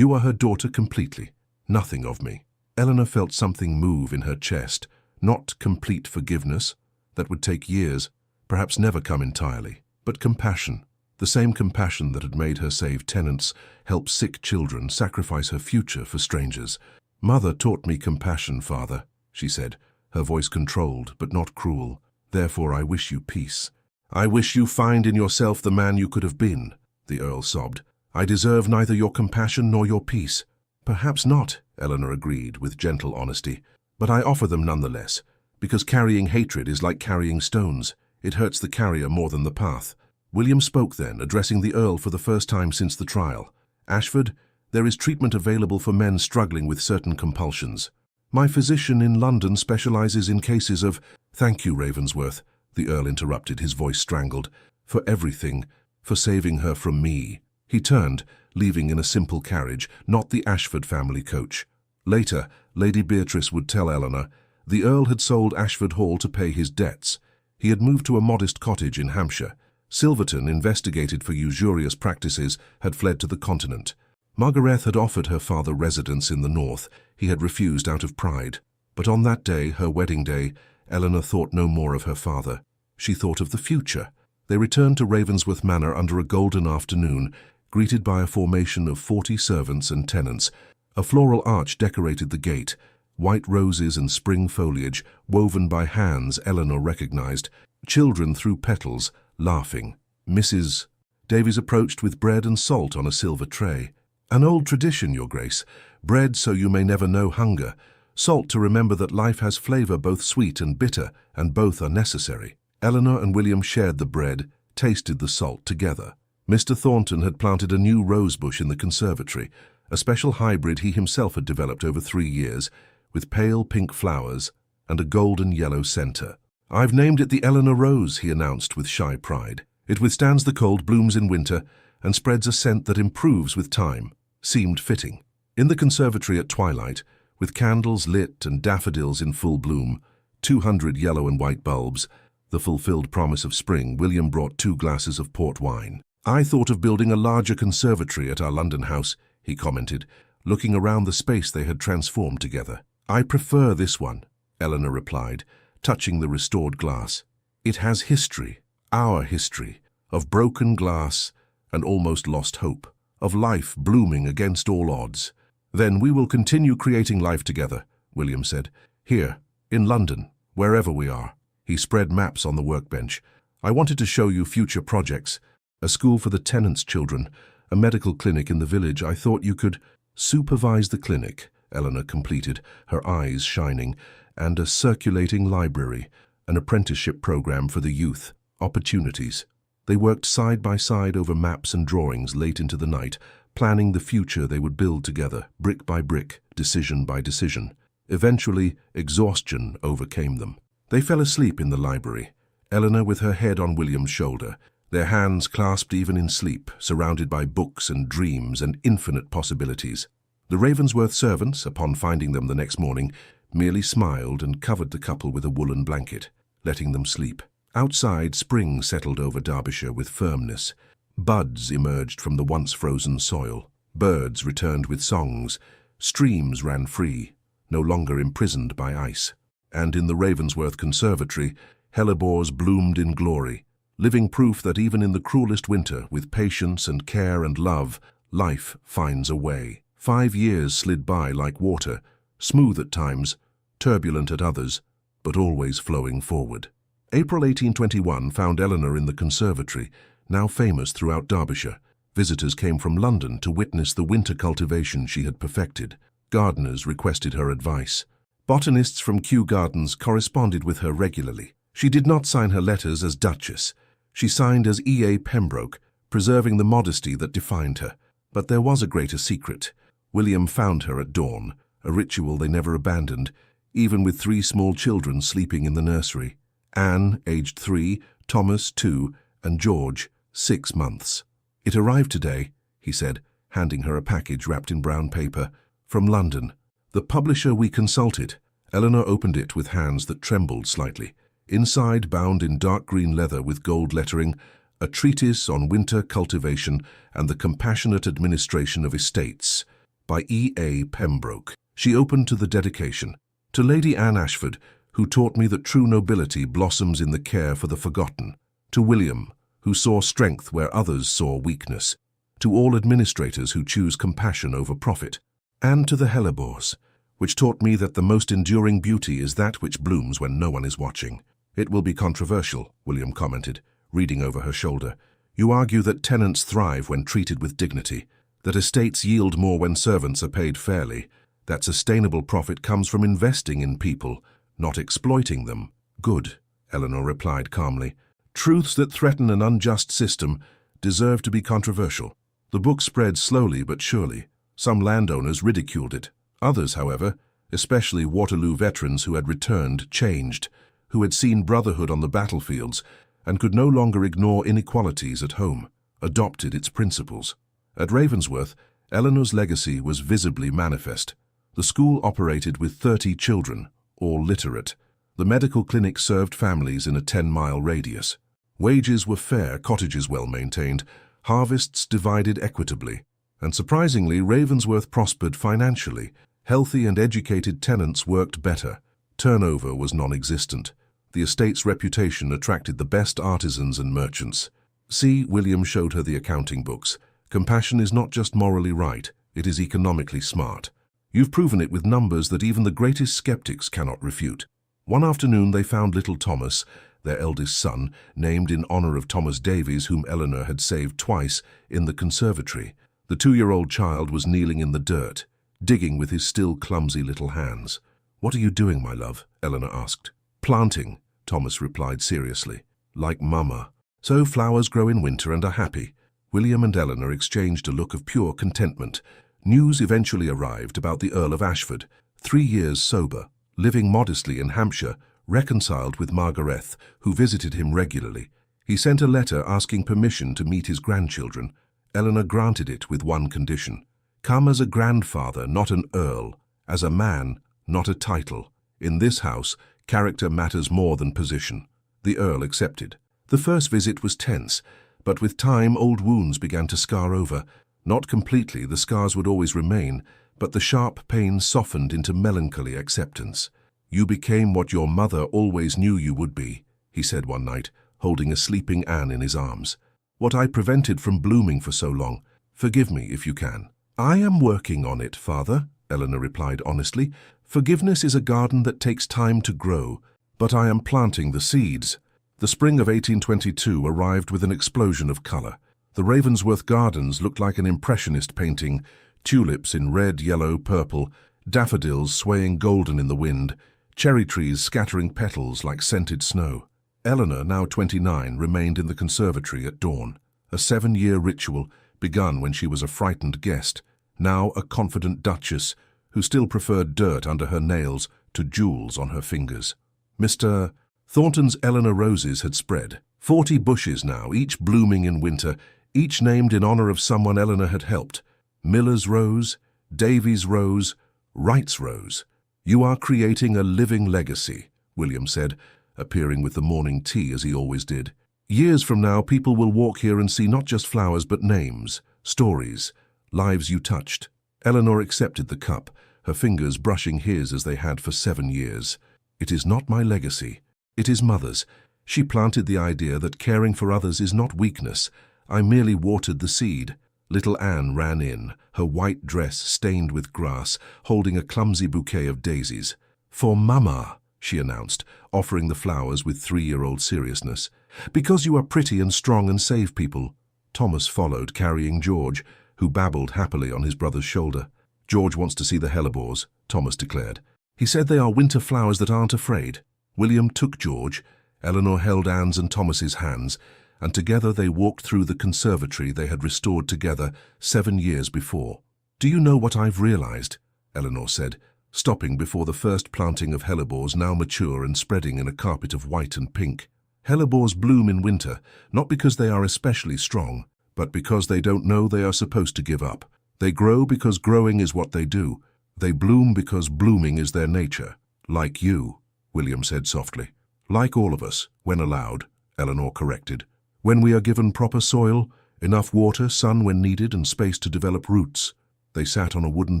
are her daughter completely. Nothing of me. Eleanor felt something move in her chest. Not complete forgiveness. That would take years, perhaps never come entirely. But compassion. The same compassion that had made her save tenants, help sick children, sacrifice her future for strangers. Mother taught me compassion, Father, she said, her voice controlled but not cruel. Therefore I wish you peace. I wish you find in yourself the man you could have been, the Earl sobbed. I deserve neither your compassion nor your peace. Perhaps not, Eleanor agreed with gentle honesty, but I offer them nonetheless, because carrying hatred is like carrying stones. It hurts the carrier more than the path. William spoke then, addressing the Earl for the first time since the trial. Ashford, there is treatment available for men struggling with certain compulsions. My physician in London specializes in cases of— Thank you, Ravensworth, the Earl interrupted, his voice strangled. For everything, for saving her from me. He turned, leaving in a simple carriage, not the Ashford family coach. Later, Lady Beatrice would tell Eleanor, the Earl had sold Ashford Hall to pay his debts. He had moved to a modest cottage in Hampshire. Silverton, investigated for usurious practices, had fled to the continent. Margarethe had offered her father residence in the north. He had refused out of pride. But on that day, her wedding day, Eleanor thought no more of her father. She thought of the future. They returned to Ravensworth Manor under a golden afternoon, greeted by a formation of 40 servants and tenants. A floral arch decorated the gate. White roses and spring foliage, woven by hands Eleanor recognized. Children threw petals, laughing. Mrs. Davies approached with bread and salt on a silver tray. An old tradition, Your Grace. Bread so you may never know hunger. Salt to remember that life has flavor both sweet and bitter, and both are necessary. Eleanor and William shared the bread, tasted the salt together. Mr. Thornton had planted a new rosebush in the conservatory, a special hybrid he himself had developed over 3 years, with pale pink flowers and a golden yellow center. I've named it the Eleanor Rose, he announced with shy pride. It withstands the cold, blooms in winter, and spreads a scent that improves with time. Seemed fitting. In the conservatory at twilight, with candles lit and daffodils in full bloom, 200 yellow and white bulbs, the fulfilled promise of spring, William brought 2 glasses of port wine. I thought of building a larger conservatory at our London house, he commented, looking around the space they had transformed together. I prefer this one, Eleanor replied, touching the restored glass. It has history, our history, of broken glass and almost lost hope, of life blooming against all odds. Then we will continue creating life together, William said. Here, in London, wherever we are. He spread maps on the workbench. I wanted to show you future projects. A school for the tenants' children, a medical clinic in the village. I thought you could supervise the clinic, Eleanor completed, her eyes shining, and a circulating library, an apprenticeship program for the youth, opportunities. They worked side by side over maps and drawings late into the night, planning the future they would build together, brick by brick, decision by decision. Eventually, exhaustion overcame them. They fell asleep in the library, Eleanor with her head on William's shoulder, their hands clasped even in sleep, surrounded by books and dreams and infinite possibilities. The Ravensworth servants, upon finding them the next morning, merely smiled and covered the couple with a woolen blanket, letting them sleep. Outside, spring settled over Derbyshire with firmness. Buds emerged from the once frozen soil. Birds returned with songs. Streams ran free, no longer imprisoned by ice. And in the Ravensworth Conservatory, hellebores bloomed in glory, living proof that even in the cruelest winter, with patience and care and love, life finds a way. 5 years slid by like water, smooth at times, turbulent at others, but always flowing forward. April 1821 found Eleanor in the conservatory, now famous throughout Derbyshire. Visitors came from London to witness the winter cultivation she had perfected. Gardeners requested her advice. Botanists from Kew Gardens corresponded with her regularly. She did not sign her letters as Duchess. She signed as E.A. Pembroke, preserving the modesty that defined her. But there was a greater secret. William found her at dawn, a ritual they never abandoned, even with 3 small children sleeping in the nursery. Anne, aged 3, Thomas, 2, and George, 6 months. It arrived today, he said, handing her a package wrapped in brown paper, from London. The publisher we consulted. Eleanor opened it with hands that trembled slightly. Inside, bound in dark green leather with gold lettering, a treatise on winter cultivation and the compassionate administration of estates, by E.A. Pembroke. She opened to the dedication. To Lady Anne Ashford, who taught me that true nobility blossoms in the care for the forgotten. To William, who saw strength where others saw weakness. To all administrators who choose compassion over profit. And to the hellebores, which taught me that the most enduring beauty is that which blooms when no one is watching. It will be controversial, William commented, reading over her shoulder. You argue that tenants thrive when treated with dignity, that estates yield more when servants are paid fairly, that sustainable profit comes from investing in people, not exploiting them. Good, Eleanor replied calmly. Truths that threaten an unjust system deserve to be controversial. The book spread slowly but surely. Some landowners ridiculed it. Others, however, especially Waterloo veterans who had returned, changed, who had seen brotherhood on the battlefields and could no longer ignore inequalities at home, adopted its principles. At Ravensworth, Eleanor's legacy was visibly manifest. The school operated with 30 children, all literate. The medical clinic served families in a 10-mile radius. Wages were fair, cottages well maintained, harvests divided equitably. And surprisingly, Ravensworth prospered financially. Healthy and educated tenants worked better. Turnover was non-existent. The estate's reputation attracted the best artisans and merchants. See, William showed her the accounting books. Compassion is not just morally right, it is economically smart. You've proven it with numbers that even the greatest skeptics cannot refute. One afternoon they found little Thomas, their eldest son, named in honor of Thomas Davies, whom Eleanor had saved twice, in the conservatory. The 2-year-old child was kneeling in the dirt, digging with his still clumsy little hands. What are you doing, my love? Eleanor asked. Planting, Thomas replied seriously. Like Mama. So flowers grow in winter and are happy. William and Eleanor exchanged a look of pure contentment. News eventually arrived about the Earl of Ashford, 3 years sober, living modestly in Hampshire, reconciled with Margarethe, who visited him regularly. He sent a letter asking permission to meet his grandchildren. Eleanor granted it with one condition. Come as a grandfather, not an earl. As a man, not a title. In this house, character matters more than position. The Earl accepted. The first visit was tense, but with time old wounds began to scar over. Not completely, the scars would always remain, but the sharp pain softened into melancholy acceptance. You became what your mother always knew you would be, he said one night, holding a sleeping Anne in his arms. What I prevented from blooming for so long. Forgive me if you can. I am working on it, Father, Eleanor replied honestly. Forgiveness is a garden that takes time to grow, but I am planting the seeds. The spring of 1822 arrived with an explosion of colour. The Ravensworth gardens looked like an impressionist painting, tulips in red, yellow, purple, daffodils swaying golden in the wind, cherry trees scattering petals like scented snow. Eleanor, now 29, remained in the conservatory at dawn, a 7-year ritual begun when she was a frightened guest, now a confident duchess who still preferred dirt under her nails to jewels on her fingers. Mr. Thornton's Eleanor roses had spread, 40 bushes now, each blooming in winter, each named in honor of someone Eleanor had helped. Miller's rose, Davies' rose, Wright's rose. You are creating a living legacy, William said, appearing with the morning tea as he always did. Years from now, people will walk here and see not just flowers but names, stories, lives you touched. Eleanor accepted the cup, her fingers brushing his as they had for 7 years. It is not my legacy. It is Mother's. She planted the idea that caring for others is not weakness. I merely watered the seed. Little Anne ran in, her white dress stained with grass, holding a clumsy bouquet of daisies. For Mama, she announced, offering the flowers with 3-year-old seriousness. Because you are pretty and strong and save people. Thomas followed, carrying George, who babbled happily on his brother's shoulder. George wants to see the hellebores, Thomas declared. He said they are winter flowers that aren't afraid. William took George. Eleanor held Anne's and Thomas's hands, and together they walked through the conservatory they had restored together 7 years before. Do you know what I've realized? Eleanor said, stopping before the first planting of hellebores now mature and spreading in a carpet of white and pink. Hellebores bloom in winter, not because they are especially strong, but because they don't know they are supposed to give up. They grow because growing is what they do. They bloom because blooming is their nature. Like you, William said softly. Like all of us, when allowed, Eleanor corrected. When we are given proper soil, enough water, sun when needed, and space to develop roots. They sat on a wooden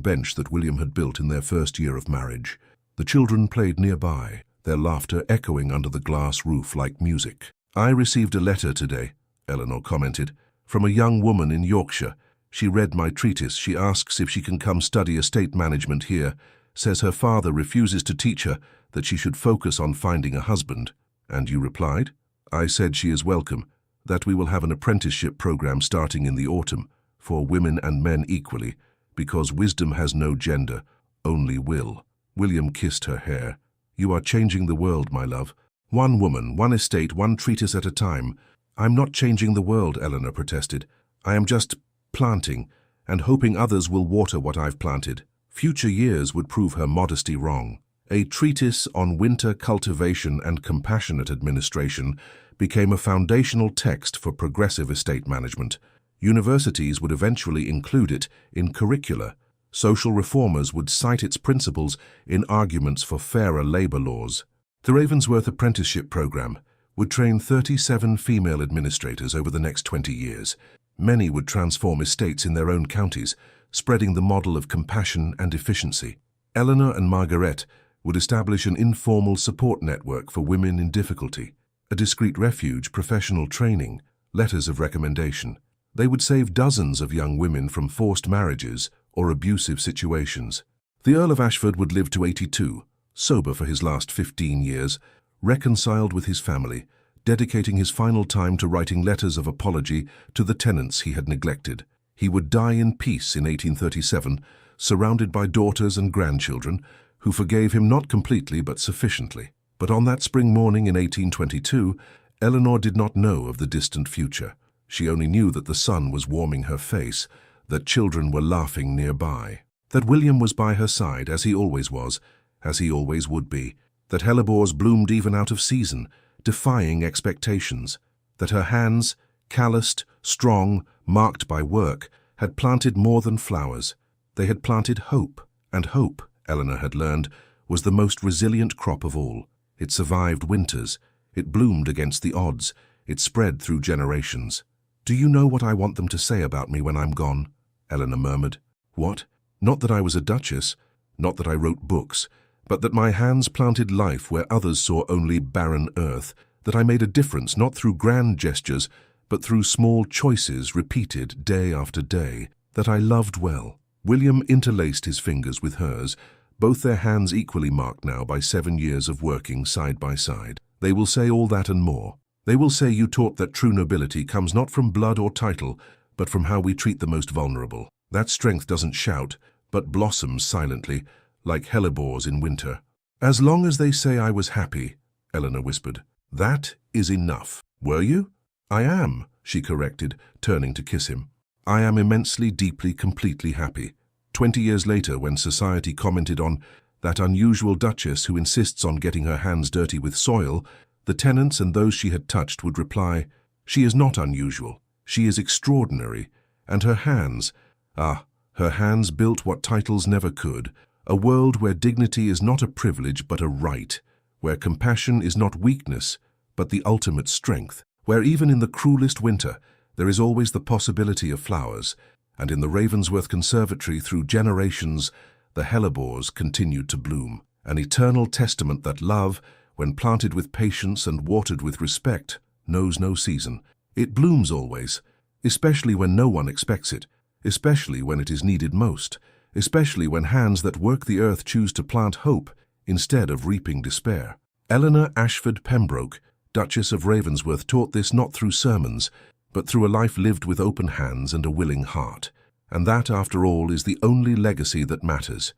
bench that William had built in their first year of marriage. The children played nearby, their laughter echoing under the glass roof like music. I received a letter today, Eleanor commented, from a young woman in Yorkshire. She read my treatise. She asks if she can come study estate management here, says her father refuses to teach her, that she should focus on finding a husband. And you replied? I said she is welcome, that we will have an apprenticeship program starting in the autumn, for women and men equally, because wisdom has no gender, only will. William kissed her hair. You are changing the world, my love. One woman, one estate, one treatise at a time. I'm not changing the world, Eleanor protested. I am just planting, and hoping others will water what I've planted. Future years would prove her modesty wrong. A treatise on winter cultivation and compassionate administration became a foundational text for progressive estate management. Universities would eventually include it in curricula. Social reformers would cite its principles in arguments for fairer labor laws. The Ravensworth Apprenticeship Program would train 37 female administrators over the next 20 years. Many would transform estates in their own counties, spreading the model of compassion and efficiency. Eleanor and Margaret would establish an informal support network for women in difficulty, a discreet refuge, professional training, letters of recommendation. They would save dozens of young women from forced marriages or abusive situations. The Earl of Ashford would live to 82, sober for his last 15 years, reconciled with his family, dedicating his final time to writing letters of apology to the tenants he had neglected. He would die in peace in 1837, surrounded by daughters and grandchildren, who forgave him not completely but sufficiently. But on that spring morning in 1822, Eleanor did not know of the distant future. She only knew that the sun was warming her face, that children were laughing nearby, that William was by her side, as he always was, as he always would be, that hellebores bloomed even out of season, defying expectations, that her hands, calloused, strong, marked by work, had planted more than flowers. They had planted hope, and hope, Eleanor had learned, was the most resilient crop of all. It survived winters, it bloomed against the odds, it spread through generations. Do you know what I want them to say about me when I'm gone? Eleanor murmured. What? Not that I was a duchess, not that I wrote books, but that my hands planted life where others saw only barren earth, that I made a difference not through grand gestures, but through small choices repeated day after day, that I loved well. William interlaced his fingers with hers, both their hands equally marked now by 7 years of working side by side. They will say all that and more. They will say you taught that true nobility comes not from blood or title, but from how we treat the most vulnerable. That strength doesn't shout, but blossoms silently, like hellebores in winter. As long as they say I was happy, Eleanor whispered. That is enough. Were you? I am, she corrected, turning to kiss him. I am immensely, deeply, completely happy. 20 years later, when society commented on that unusual duchess who insists on getting her hands dirty with soil, the tenants and those she had touched would reply, she is not unusual, she is extraordinary, and her hands, her hands built what titles never could, a world where dignity is not a privilege but a right, where compassion is not weakness but the ultimate strength, where even in the cruelest winter there is always the possibility of flowers, and in the Ravensworth Conservatory through generations the hellebores continued to bloom, an eternal testament that love, when planted with patience and watered with respect, knows no season. It blooms always, especially when no one expects it, especially when it is needed most, especially when hands that work the earth choose to plant hope instead of reaping despair. Eleanor Ashford Pembroke, Duchess of Ravensworth, taught this not through sermons, but through a life lived with open hands and a willing heart. And that, after all, is the only legacy that matters.